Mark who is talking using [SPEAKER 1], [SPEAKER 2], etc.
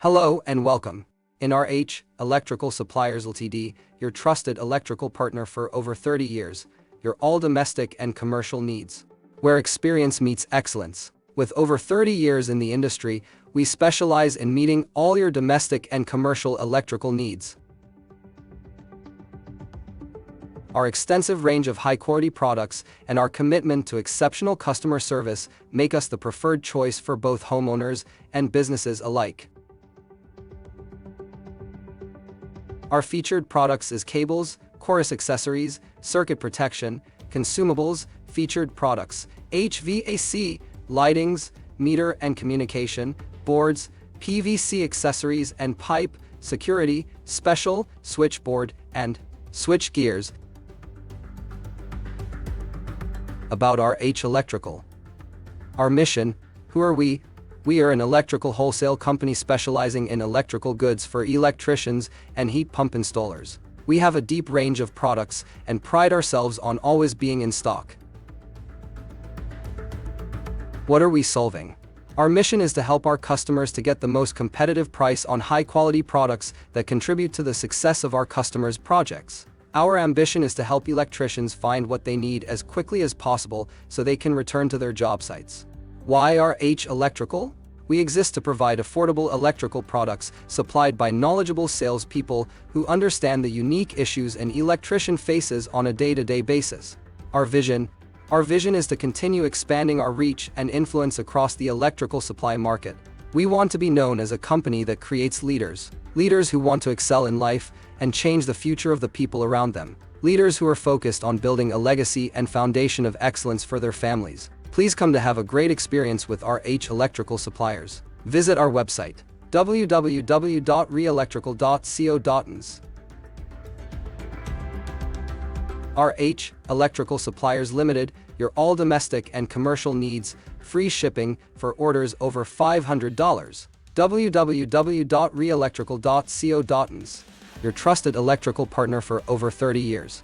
[SPEAKER 1] Hello and welcome. In our H Electrical Suppliers Ltd, your trusted electrical partner for over 30 years, your all domestic and commercial needs, where experience meets excellence. With over 30 years in the industry, we specialize in meeting all your domestic and commercial electrical needs. Our extensive range of high-quality products and our commitment to exceptional customer service make us the preferred choice for both homeowners and businesses alike. Our featured products is cables, chorus accessories, circuit protection, consumables, featured products, HVAC, lightings, meter and communication, boards, PVC accessories and pipe, security, special, switchboard, and switch gears. About our H Electrical. Our mission, who are we? We are an electrical wholesale company specializing in electrical goods for electricians and heat pump installers. We have a deep range of products and pride ourselves on always being in stock. What are we solving? Our mission is to help our customers to get the most competitive price on high-quality products that contribute to the success of our customers' projects. Our ambition is to help electricians find what they need as quickly as possible so they can return to their job sites. Why are H Electrical? We exist to provide affordable electrical products supplied by knowledgeable salespeople who understand the unique issues an electrician faces on a day-to-day basis. Our vision is to continue expanding our reach and influence across the electrical supply market. We want to be known as a company that creates leaders who want to excel in life and change the future of the people around them. Leaders who are focused on building a legacy and foundation of excellence for their families. Please come to have a great experience with our H Electrical Suppliers. Visit our website, www.reelectrical.co.ins. Our H Electrical Suppliers Ltd, your all domestic and commercial needs, free shipping for orders over $500. www.reelectrical.co.ins. Your trusted electrical partner for over 30 years.